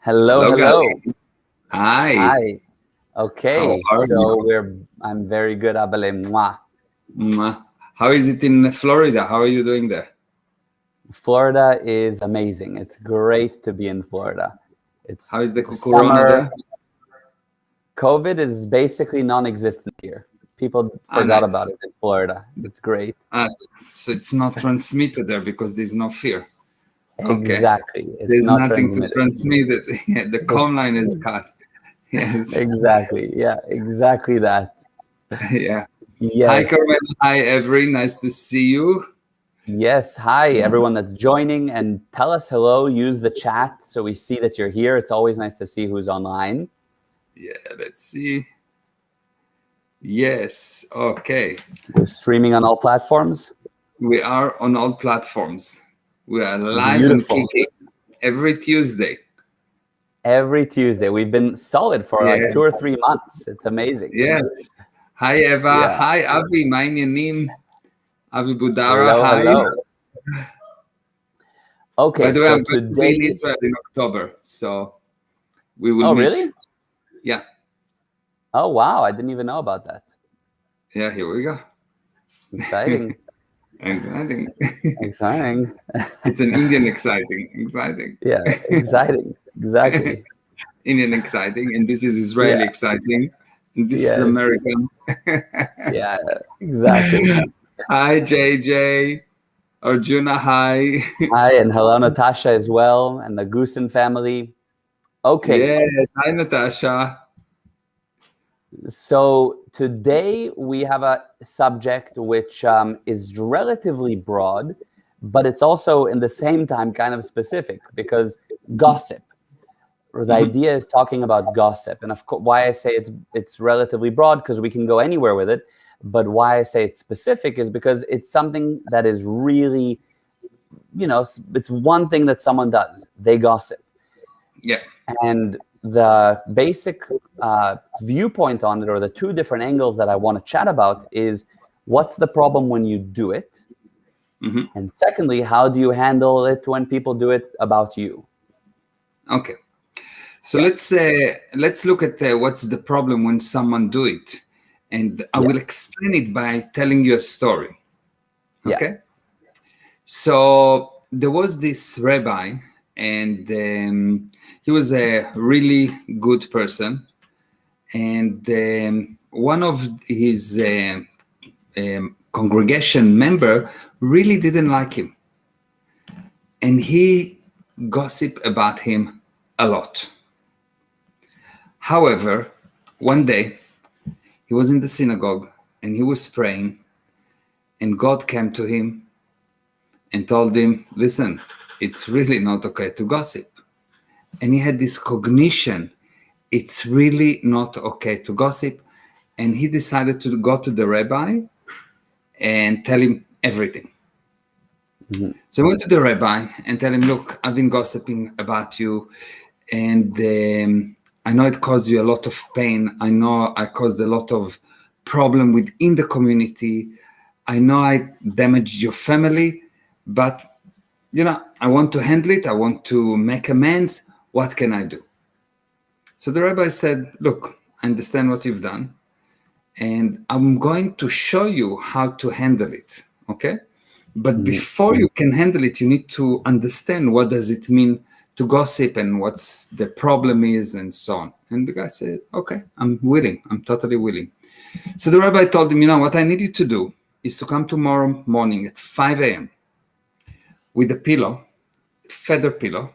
Hello, Hello, hello. guys. Hi. Hi. How Okay, are so you? I'm very good, Abele. Mwah. Mwah. How is it in Florida? How are you doing there? Florida is amazing. It's great to be in Florida. It's How is the corona summer. there? COVID is basically non-existent here. People Ah, forgot nice. about it in Florida. It's great. So it's not transmitted there because there's no fear. Okay. Exactly. It's There's not nothing to transmitted. transmit it. Yeah, the comm line is cut. Yes. Exactly. Yeah, exactly that. Yeah. Hi, Yes. Carmen. Hi, Avery. Nice to see you. Yes. Hi, everyone that's joining, and tell us hello. Use the chat so we see that you're here. It's always nice to see who's online. Yeah, let's see. Yes. Okay. We're streaming on all platforms. We are on all platforms. We are live and Beautiful. kicking every Tuesday. Every Tuesday. We've been solid for like 2 or Yes. 3 months. It's amazing. Yes. Hi, Eva. Yeah. Hi, Avi. My name, Avi Budara. Hello, Hi. hello. By Okay, the way, so I'm going to be in today. Israel in October, so we will Oh, meet. really? Yeah. Oh, wow. I didn't even know about that. Yeah, here we go. Exciting. Exciting. Exciting. It's an Indian exciting. Yeah, exciting. Exactly. Indian exciting, and this is Israeli Yeah. exciting, and this is Yes. American. Yeah, exactly. Hi, JJ. Arjuna, hi. Hi, and hello, Natasha, as well, and the Goosen family. Okay, Yes, hi, Natasha. so today we have a subject which is relatively broad, but it's also in the same time kind of specific because gossip. The idea is talking about gossip, and of course, why I say it's relatively broad because we can go anywhere with it. But why I say it's specific is because it's something that is really, it's one thing that someone does. They gossip. Yeah. And the basic viewpoint on it, or the two different angles that I want to chat about, is what's the problem when you do it? And secondly, how do you handle it when people do it about you? Okay. So let's look at what's the problem when someone do it, and I will explain it by telling you a story. Okay. Yeah. So there was this rabbi, and he was a really good person, and one of his congregation member really didn't like him, and he gossiped about him a lot. However, one day he was in the synagogue and he was praying, and God came to him and told him, listen, it's really not okay to gossip. And he had this cognition, it's really not okay to gossip. And he decided to go to the rabbi and tell him everything. So he went to the rabbi and tell him, look, I've been gossiping about you, and I know it caused you a lot of pain. I know I caused a lot of problem within the community. I know I damaged your family, but I want to handle it. I want to make amends. What can I do? So the rabbi said, look, I understand what you've done, and I'm going to show you how to handle it. Okay? But before you can handle it, you need to understand what does it mean to gossip and what's the problem is and so on. And the guy said, okay, I'm willing. I'm totally willing. So the rabbi told him, what I need you to do is to come tomorrow morning at 5 a.m. with a pillow, feather pillow,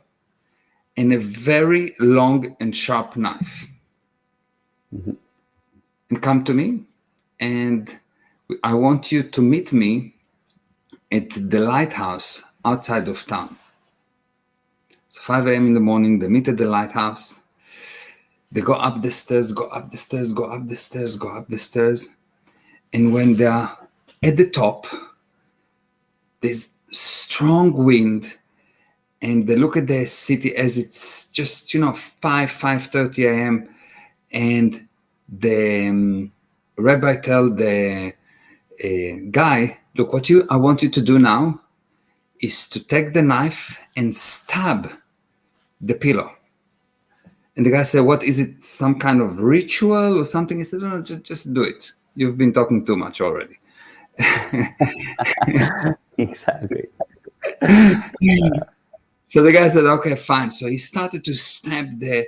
and a very long and sharp knife. And come to me, and I want you to meet me at the lighthouse outside of town. So 5 a.m. in the morning, they meet at the lighthouse. They go up the stairs, go up the stairs, go up the stairs, go up the stairs. And when they're at the top, there's strong wind, and they look at the city as it's just, 5:30 a.m. And the rabbi tell the guy, look, what I want you to do now is to take the knife and stab the pillow. And the guy said, what is it, some kind of ritual or something? He said, no, just do it. You've been talking too much already. Exactly. So the guy said, okay, fine. So he started to snap the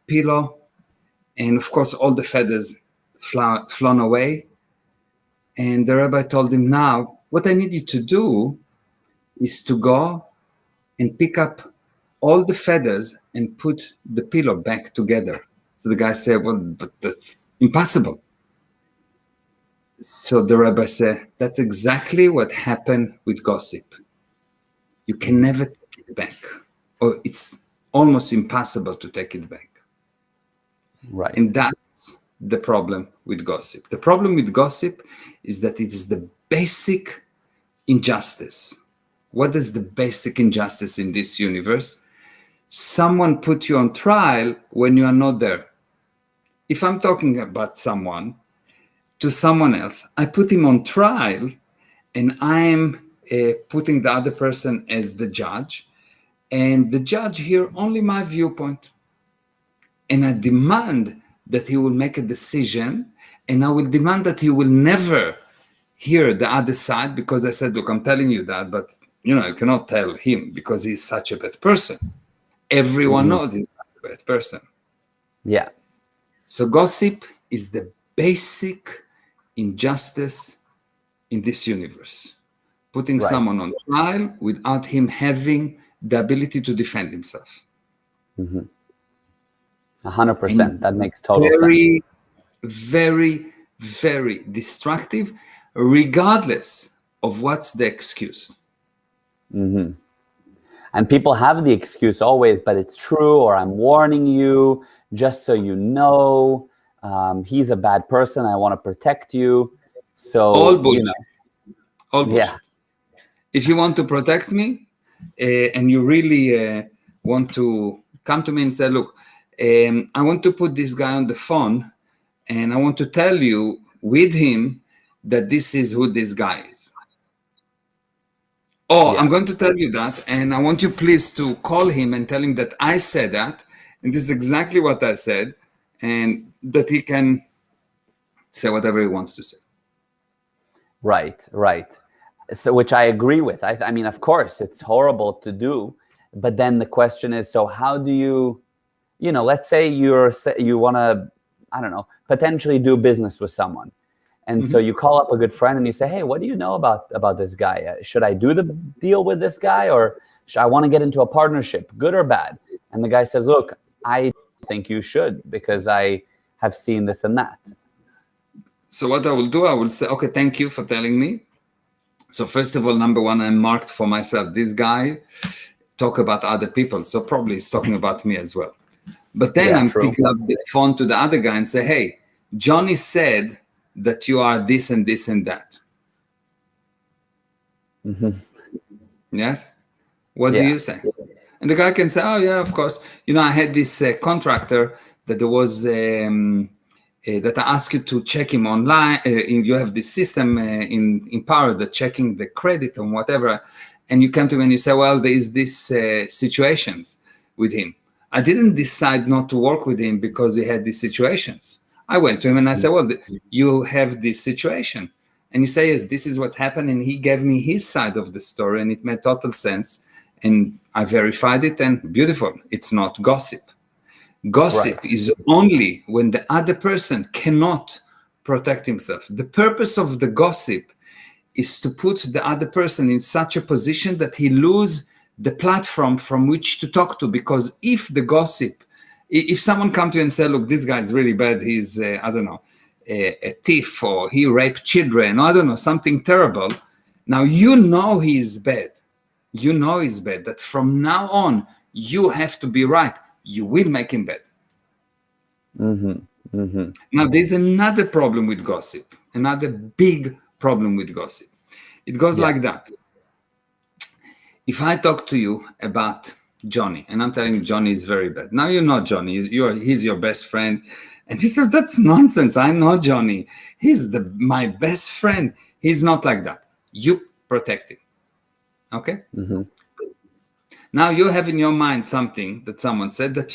pillow, and of course all the feathers flown away. And the rabbi told him, now what I need you to do is to go and pick up all the feathers and put the pillow back together. So the guy said, well, but that's impossible. So the rabbi said, that's exactly what happened with gossip. You can never take it back, or it's almost impossible to take it back. Right. And that's the problem with gossip. The problem with gossip is that it is the basic injustice. What is the basic injustice in this universe? Someone put you on trial when you are not there. If I'm talking about someone to someone else, I put him on trial, and I'm putting the other person as the judge, and the judge hear only my viewpoint. And I demand that he will make a decision, and I will demand that he will never hear the other side, because I said, look, I'm telling you that, but you cannot tell him because he's such a bad person. Everyone knows he's such a bad person. Yeah. So gossip is the basic injustice in this universe. Putting someone on trial without him having the ability to defend himself. 100%. That makes total sense. Very, very, very destructive, regardless of what's the excuse. And people have the excuse always, but it's true, or I'm warning you, just so you know, he's a bad person, I want to protect you. So, all bullshit. All bullshit. Yeah. If you want to protect me, and you really want to come to me and say, look, I want to put this guy on the phone, and I want to tell you with him that this is who this guy is. Oh, I'm going to tell you that, and I want you please to call him and tell him that I said that, and this is exactly what I said, and that he can say whatever he wants to say. Right. So, which I agree with. I mean, of course, it's horrible to do, but then the question is, so how do you, let's say you want to, I don't know, potentially do business with someone. And so you call up a good friend and you say, hey, what do you know about this guy? Should I do the deal with this guy, or should I want to get into a partnership, good or bad? And the guy says, look, I think you should, because I have seen this and that. So what I will do, I will say, okay, thank you for telling me. So first of all, number one, I marked for myself, this guy talk about other people. So probably he's talking about me as well. But then I'm picking up the phone to the other guy and say, hey, Johnny said that you are this and this and that. Yes? What do you say? And the guy can say, oh, yeah, of course. I had this contractor that there was, that I asked you to check him online. You have this system in Power that checking the credit and whatever. And you come to me and you say, well, there is this situations with him. I didn't decide not to work with him because he had these situations. I went to him and I said, well, you have this situation. And he said, yes, this is what's happened. And he gave me his side of the story, and it made total sense. And I verified it, and beautiful. It's not gossip. Gossip is only when the other person cannot protect himself. The purpose of the gossip is to put the other person in such a position that he lose the platform from which to talk to. Because if the gossip, if someone come to you and say, look, this guy is really bad, he's, I don't know, a thief, or he raped children, or I don't know, something terrible. Now he is bad. He's bad. That from now on, you have to be right. You will make him bad. Now, there's another problem with gossip, another big problem with gossip. It goes like that. If I talk to you about Johnny, and I'm telling you Johnny is very bad. Now you know Johnny, he's your best friend. And he said, that's nonsense. I know Johnny. He's my best friend. He's not like that. You protect him. Okay? Now you have in your mind something that someone said that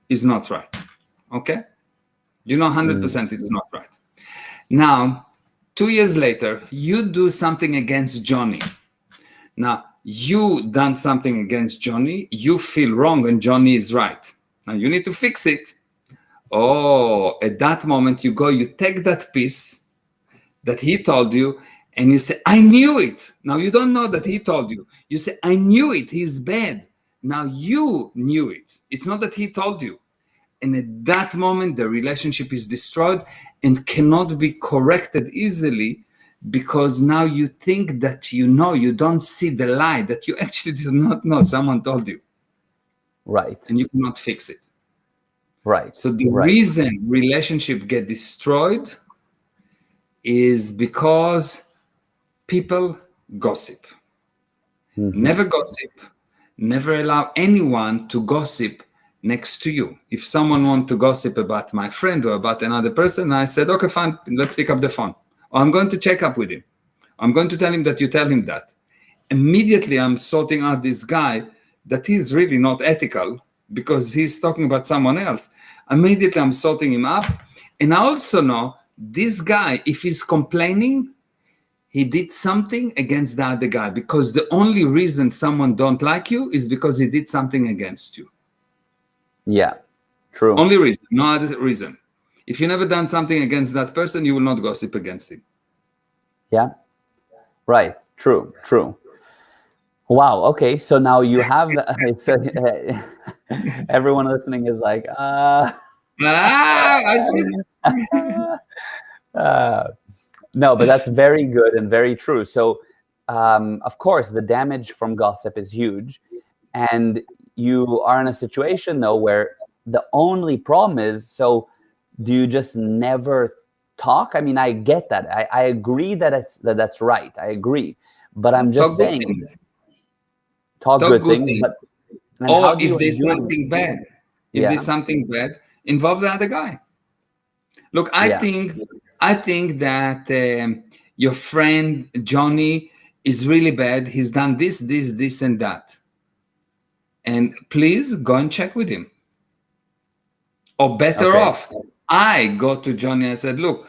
is not right. Okay? You know 100% it's not right. Now, 2 years later, you do something against Johnny. Now, you done something against Johnny, you feel wrong and Johnny is right. Now, you need to fix it. Oh, at that moment, you go, you take that piece that he told you, and you say, I knew it. Now, you don't know that he told you. You say, I knew it. He's bad. Now, you knew it. It's not that he told you. And at that moment, the relationship is destroyed and cannot be corrected easily, because now you think that you know, you don't see the lie that you actually do not know. Someone told you. Right. And you cannot fix it. Right. So the reason relationship get destroyed is because people gossip. Never gossip. Never allow anyone to gossip next to you. If someone wants to gossip about my friend or about another person, I said, okay, fine, let's pick up the phone. Or I'm going to check up with him. I'm going to tell him that you tell him that. Immediately, I'm sorting out this guy that he's really not ethical because he's talking about someone else. Immediately, I'm sorting him up. And I also know this guy, if he's complaining, he did something against the other guy, because the only reason someone don't like you is because he did something against you. Yeah, true. Only reason, no other reason. If you never done something against that person, you will not gossip against him. Yeah, right. True, true. Wow. Okay. So now you have, so, everyone listening is like, no, but that's very good and very true. So, of course, the damage from gossip is huge. And you are in a situation, though, where the only problem is, so do you just never talk? I mean, I get that. I agree that that's right. I agree. But I'm just saying, talk good things. But or if there's something bad, there's something bad, involve the other guy. Look, I think that your friend Johnny is really bad. He's done this, and that. And please go and check with him. Or better off, I go to Johnny and said, look,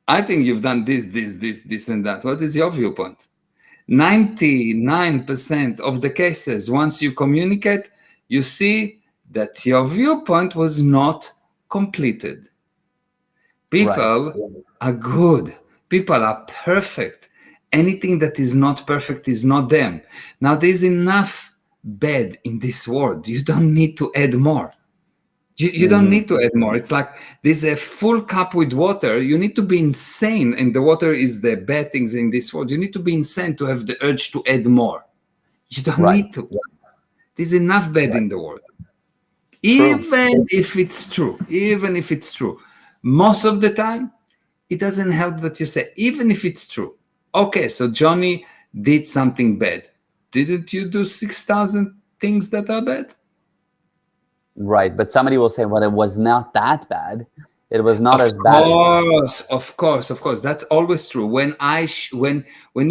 I think you've done this, and that. What is your viewpoint? 99% of the cases, once you communicate, you see that your viewpoint was not completed. People are good. People are perfect. Anything that is not perfect is not them. Now, there's enough bad in this world. You don't need to add more. You don't need to add more. It's like there's a full cup with water. You need to be insane, and the water is the bad things in this world. You need to be insane to have the urge to add more. You don't need to. There's enough bad in the world. Even if it's true. Most of the time, it doesn't help that you say, even if it's true. Okay, so Johnny did something bad. Didn't you do 6,000 things that are bad? Right, but somebody will say, well, it was not that bad. It was not as bad. Of course. That's always true. When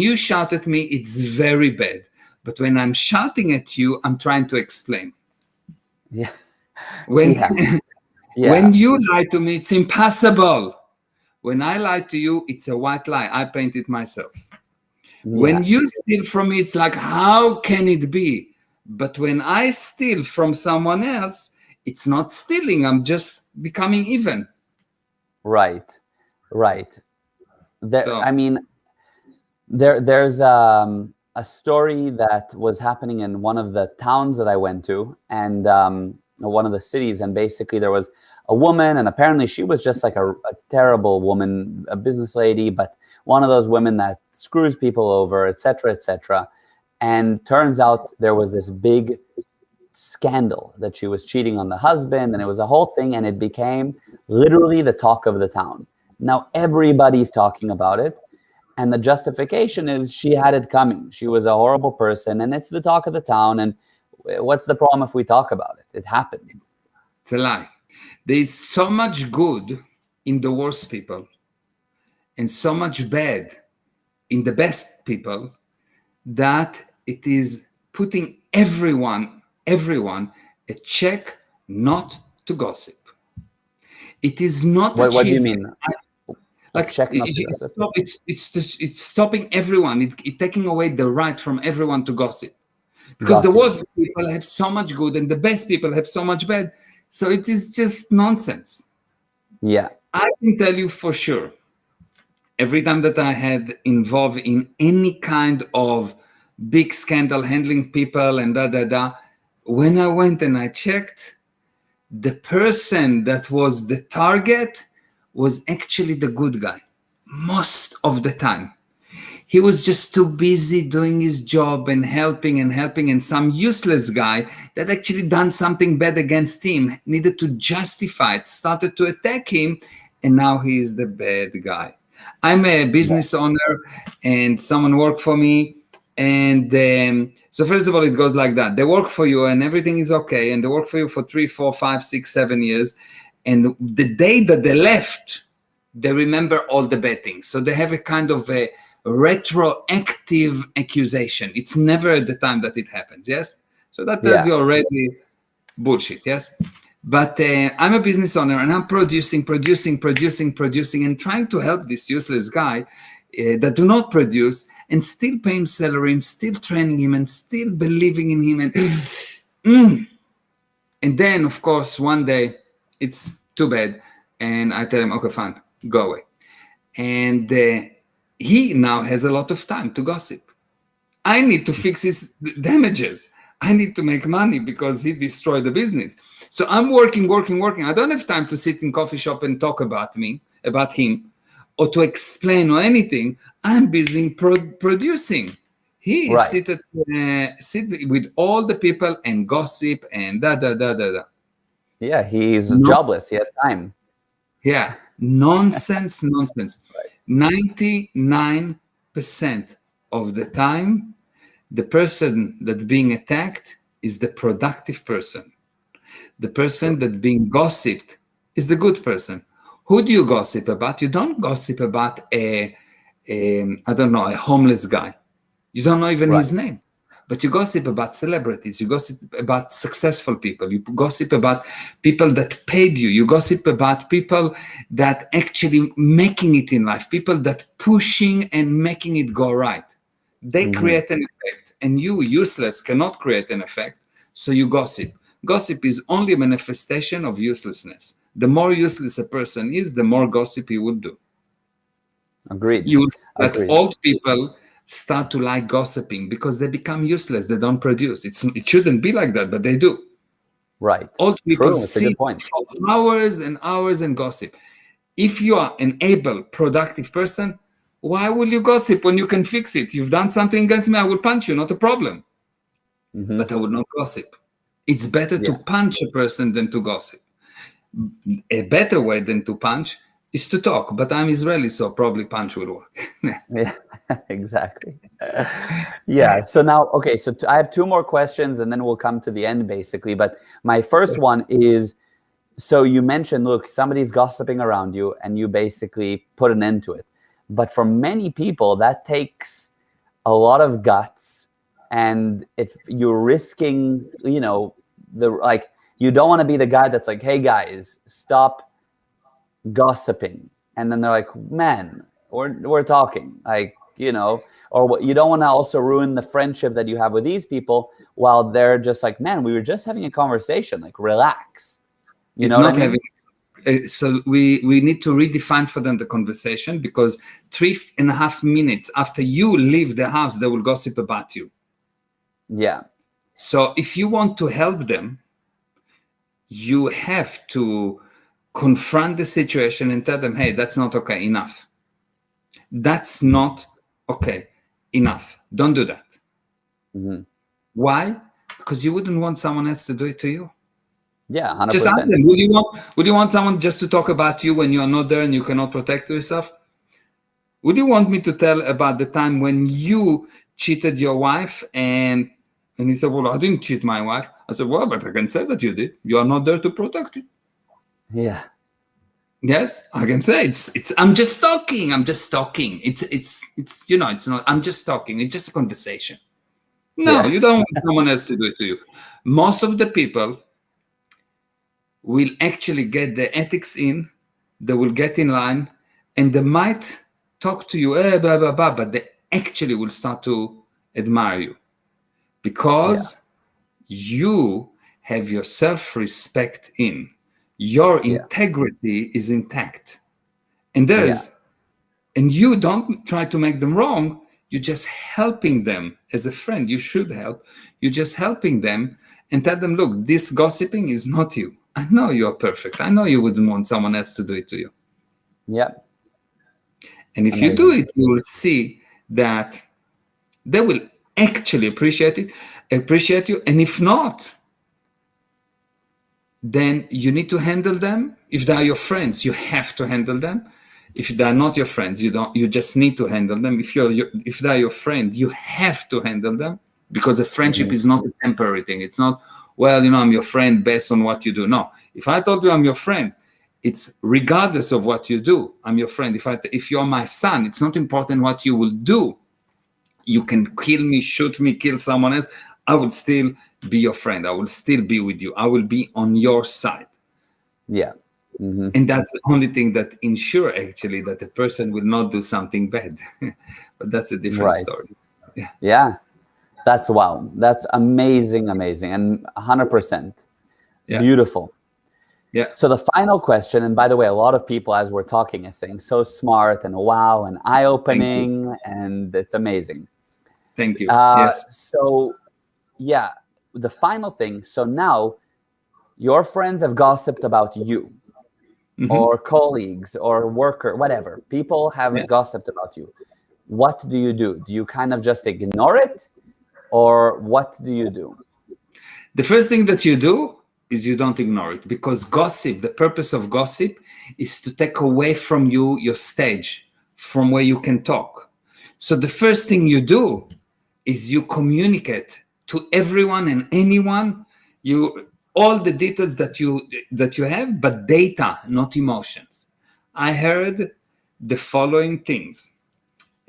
you shout at me, it's very bad. But when I'm shouting at you, I'm trying to explain. Yeah. When you lie to me, it's impossible. When I lie to you, it's a white lie. I paint it myself. When you steal from me, it's like, how can it be? But when I steal from someone else, it's not stealing. I'm just becoming even. Right. I mean, there's a story that was happening in one of the towns that I went to, and one of the cities, and basically there was a woman, and apparently she was just like a terrible woman, a business lady, but one of those women that screws people over, etc., etc. And turns out there was this big scandal that she was cheating on the husband, and it was a whole thing, and it became literally the talk of the town. Now everybody's talking about it, and the justification is she had it coming. She was a horrible person, and it's the talk of the town, and what's the problem if we talk about it? It happened. It's a lie. There is so much good in the worst people and so much bad in the best people that it is putting everyone a check not to gossip. It is not a What do you cheese. mean? Like check not to gossip. It's stopping everyone. It's taking away the right from everyone to gossip. Because Got the you. worst people have so much good and the best people have so much bad. So it is just nonsense. Yeah. I can tell you for sure, every time that I had involved in any kind of big scandal, handling people and when I went and I checked, the person that was the target was actually the good guy most of the time. He was just too busy doing his job and helping, and some useless guy that actually done something bad against him needed to justify it, started to attack him, and now he is the bad guy. I'm a business owner and someone worked for me, and so first of all, it goes like that. They work for you and everything is okay, and they work for you for 3, 4, 5, 6, 7 years, and the day that they left, they remember all the bad things. So they have a kind of a retroactive accusation. It's never at the time that it happens. Yes, so that tells you already bullshit. Yes, but I'm a business owner and I'm producing and trying to help this useless guy that do not produce, and still pay him salary and still training him and still believing in him, and and then of course one day it's too bad and I tell him, okay, fine, go away. And he now has a lot of time to gossip. I need to fix his damages. I need to make money because he destroyed the business. So I'm working. I don't have time to sit in coffee shop and talk about him, or to explain or anything. I'm busy producing. He is sit with all the people and gossip and da. Yeah, he's jobless. He has time. Yeah, nonsense. 99% of the time, the person that being attacked is the productive person. The person that being gossiped is the good person. Who do you gossip about? You don't gossip about a homeless guy. You don't know even his name. But you gossip about celebrities. You gossip about successful people. You gossip about people that paid you. You gossip about people that actually making it in life. People that pushing and making it go right. They create an effect, and you, useless, cannot create an effect. So you gossip. Gossip is only a manifestation of uselessness. The more useless a person is, the more gossip he will do. Agreed. You will see that old people start to like gossiping because they become useless. They don't produce. It shouldn't be like that, but they do. Right. Old people sit for hours and hours and gossip. If you are an able, productive person, why will you gossip when you can fix it? You've done something against me, I will punch you, not a problem. But I would not gossip. It's better to punch a person than to gossip. A better way than to punch is to talk, but I'm Israeli, so probably punch will work. Yeah, exactly. Yeah, so now, okay, so I have 2 more questions and then we'll come to the end basically. But my first one is, so you mentioned, look, somebody's gossiping around you and you basically put an end to it. But for many people, that takes a lot of guts, and if you're risking, you don't want to be the guy that's like, hey guys, stop gossiping, and then they're like, man, we're talking, or you don't want to also ruin the friendship that you have with these people while they're just like, man, we were just having a conversation, like, relax. You know what I mean? So we need to redefine for them the conversation, because 3.5 minutes after you leave the house, they will gossip about you. Yeah. So if you want to help them, you have to confront the situation and tell them, hey, that's not okay, enough. That's not okay, enough. Don't do that. Why? Because you wouldn't want someone else to do it to you. Yeah, 100%. Just ask them, would you want someone just to talk about you when you are not there and you cannot protect yourself? Would you want me to tell about the time when you cheated your wife? And he said, well, I didn't cheat my wife. I said, well, but I can say that you did. You are not there to protect you. Yeah. Yes, I can say it's I'm just talking. It's it's not, I'm just talking. It's just a conversation. No, you don't want someone else to do it to you. Most of the people will actually get the ethics in, they will get in line, and they might talk to you, blah, blah, blah, but they actually will start to admire you because you have your self-respect in. Your integrity is intact. And and you don't try to make them wrong. You're just helping them as a friend. You should help. You're just helping them and tell them, look, this gossiping is not you. I know you're perfect. I know you wouldn't want someone else to do it to you. Yeah. And if you do it, you will see that they will actually appreciate you. And if not, then you need to handle them. If they are your friends, you have to handle them. If they are not your friends, you just need to handle them. If they are your friend, you have to handle them, because a friendship is not a temporary thing. It's not, well, I'm your friend based on what you do. No. If I told you I'm your friend, it's regardless of what you do, I'm your friend. If you're my son, it's not important what you will do. You can kill me, shoot me, kill someone else. I would still be your friend. I will still be with you. I will be on your side. Yeah. And that's the only thing that ensure actually that the person will not do something bad. But that's a different story. Yeah. That's wow. That's amazing. And 100%. Beautiful. Yeah. So the final question, and by the way, a lot of people as we're talking are saying so smart and wow and eye-opening, and it's amazing. Thank you. Yes. So yeah, the final thing. So now your friends have gossiped about you. Or colleagues or worker, whatever. People have gossiped about you. What do you do? Do you kind of just ignore it? Or what do you do? The first thing that you do is you don't ignore it, because gossip, the purpose of gossip is to take away from you your stage, from where you can talk. So the first thing you do is you communicate to everyone and anyone all the details that you have, but data, not emotions. I heard the following things.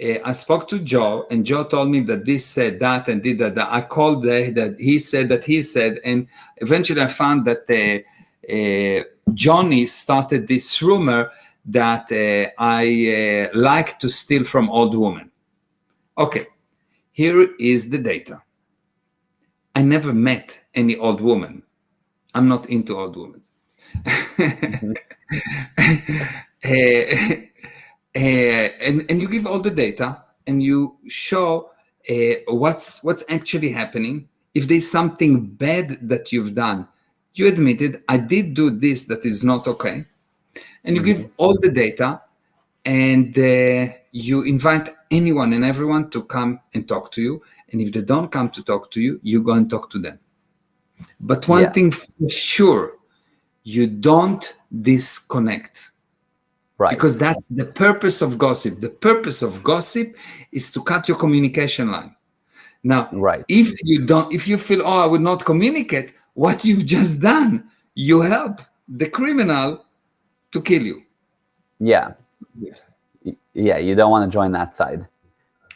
I spoke to Joe, and Joe told me that this said that and did that. I called that he said, and eventually I found that Johnny started this rumor that I like to steal from old women. Okay, here is the data. I never met any old woman. I'm not into old women. And you give all the data, and you show what's actually happening. If there's something bad that you've done, you admitted, I did do this that is not okay. And you give all the data, and you invite anyone and everyone to come and talk to you. And if they don't come to talk to you, you go and talk to them. But one thing for sure, you don't disconnect. Right. Because that's the purpose of gossip. The purpose of gossip is to cut your communication line. Now, if you feel, I would not communicate, what you've just done, you help the criminal to kill you. Yeah. Yeah, you don't want to join that side.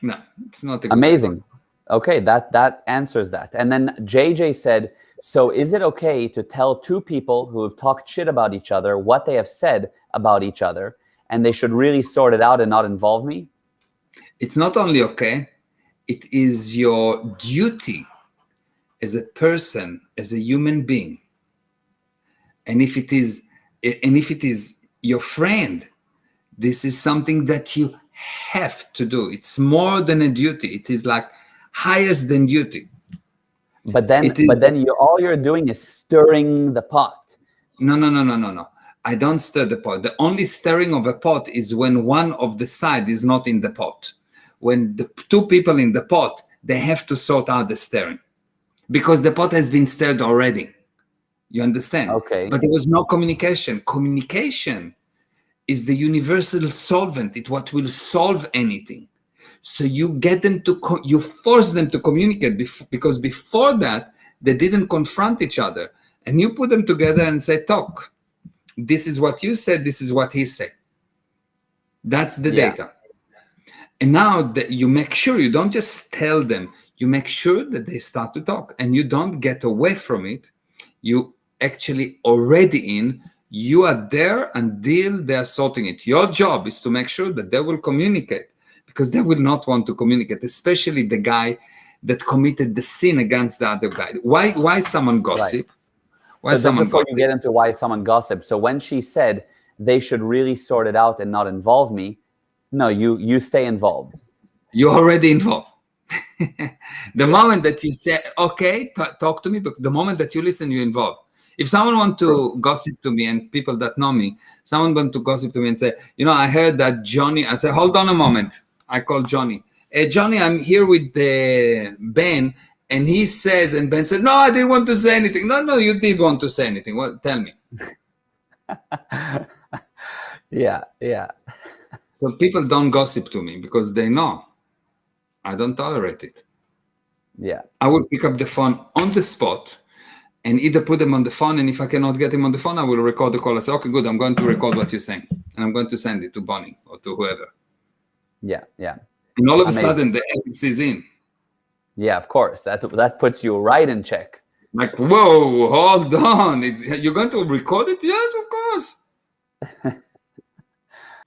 No, it's not a good amazing. Idea. Okay, that answers that. And then JJ said, so is it okay to tell two people who have talked shit about each other what they have said about each other, and they should really sort it out and not involve me? It's not only okay, it is your duty as a person, as a human being. And if it is your friend, this is something that you have to do. It's more than a duty. It is like highest than duty. But then all you're doing is stirring the pot. No. I don't stir the pot. The only stirring of a pot is when one of the side is not in the pot. When the two people in the pot, they have to sort out the stirring, because the pot has been stirred already. You understand? Okay. But there was no communication. Communication is the universal solvent. It's what will solve anything. So you get them you force them to communicate, because before that, they didn't confront each other. And you put them together and say, talk. This is what you said. This is what he said. That's the data. And now that you make sure, you don't just tell them, you make sure that they start to talk, and you don't get away from it. You actually already in. You are there until they are sorting it. Your job is to make sure that they will communicate, because they will not want to communicate, especially the guy that committed the sin against the other guy. Why someone gossip? Why So just someone before you gossip? get into why someone gossips, so when she said they should really sort it out and not involve me, no, you stay involved. You're already involved. The moment that you say, okay, talk to me, but the moment that you listen, you're involved. If someone wants to gossip to me, and people that know me, someone want to gossip to me and say, I heard that Johnny, I say, hold on a moment. I call Johnny. Hey, Johnny, I'm here with Ben, and he says, and Ben said, no, I didn't want to say anything. No, you did want to say anything. Well, tell me. Yeah. So people don't gossip to me because they know I don't tolerate it. Yeah. I will pick up the phone on the spot and either put them on the phone, and if I cannot get him on the phone, I will record the call. I say, okay, good, I'm going to record what you're saying, and I'm going to send it to Bonnie or to whoever. Yeah. And all of a sudden, the ethics is in. Yeah, of course. That puts you right in check. Like, whoa, hold on. You're going to record it? Yes, of course.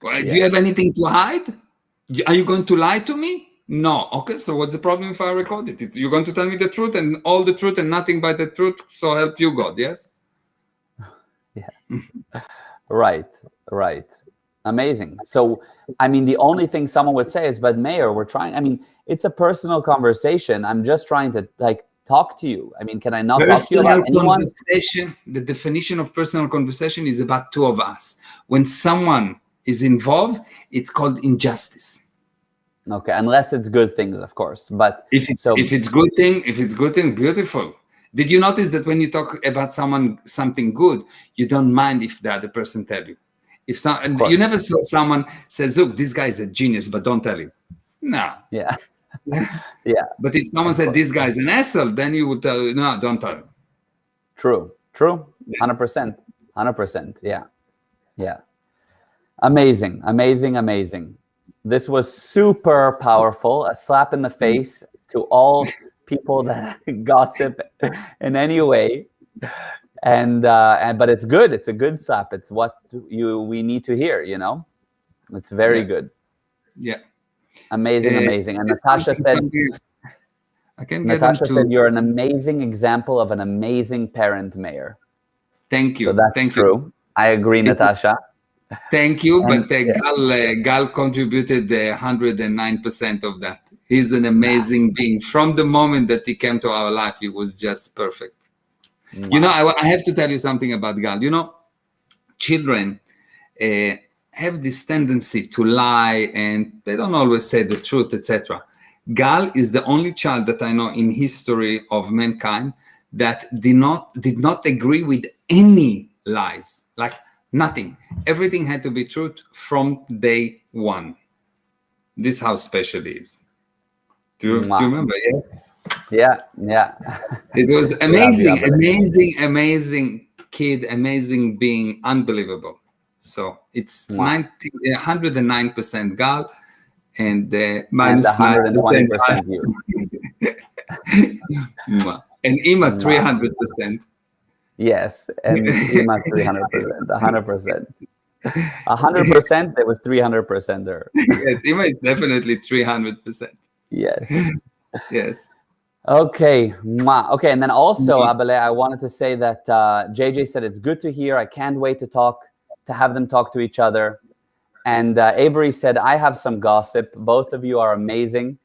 Well, do you have anything to hide? Are you going to lie to me? No. Okay, so what's the problem if I record it? You're going to tell me the truth and all the truth and nothing but the truth, so help you God, yes? Yeah. Right. Amazing. So, I mean, the only thing someone would say is, but Meir, it's a personal conversation. I'm just trying to talk to you. I mean, can I not talk to you about anyone? The definition of personal conversation is about two of us. When someone is involved, it's called injustice. Okay, unless it's good things, of course. But if it's good thing, beautiful. Did you notice that when you talk about something good, you don't mind if the other person tell you? You never saw someone says, "Look, this guy is a genius, but don't tell him." No. Yeah. But if someone said this guy is an asshole, then you would tell, no, don't tell him. True. 100%. Yeah. Amazing. This was super powerful. A slap in the face to all people that gossip in any way. But it's good. It's a good slap. It's what we need to hear, It's very good. Yeah. Amazing. And Natasha said, you're an amazing example of an amazing parent, Meir. Thank you. So that's true. I agree, Natasha. Thank you, but Gal contributed 109% of that. He's an amazing being. From the moment that he came to our life, he was just perfect. Wow. I have to tell you something about Gal. Children have this tendency to lie, and they don't always say the truth, etc. Gal is the only child that I know in history of mankind that did not agree with any lies. Like, nothing. Everything had to be truth from day one. This is how special he is. Do you remember? Yes. Yeah. It was amazing kid, amazing being, unbelievable. So it's 109% Gal and minus 120% you. And Ima 300%. Yes, and Ima 300%, 100%. 100%, there was 300% there. Yes, Ima is definitely 300%. Yes. Okay. And then also, Abele, I wanted to say that JJ said it's good to hear. I can't wait to have them talk to each other. And Avery said, I have some gossip. Both of you are amazing.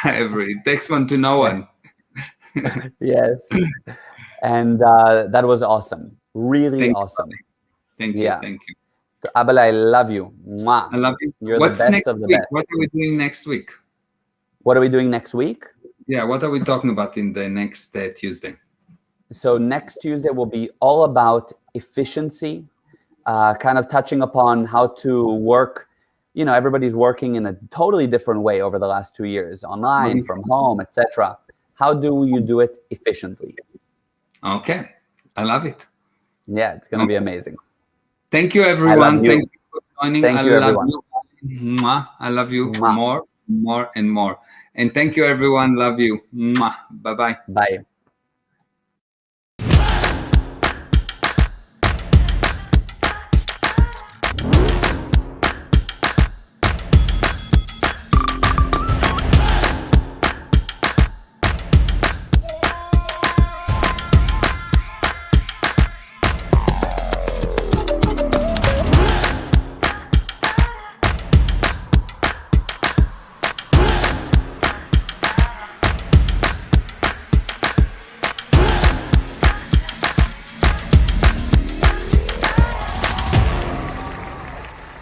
Avery, takes one to know one. Yes. And that was awesome. Really awesome. Thank you. Thank you. Abel, I love you. Mwah. I love you. You're What's the best next of the week? best. What are we doing next week? What are we doing next week? Yeah, what are we talking about in the next Tuesday? So next Tuesday will be all about efficiency, kind of touching upon how to work. Everybody's working in a totally different way over the last 2 years, online, from home, etc. How do you do it efficiently? Okay, I love it. Yeah, it's going to be amazing. Thank you, everyone. Thank you for joining. Thank you, everyone. Mwah. I love you more and more. And thank you, everyone. Love you. Mwah. Bye-bye. Bye.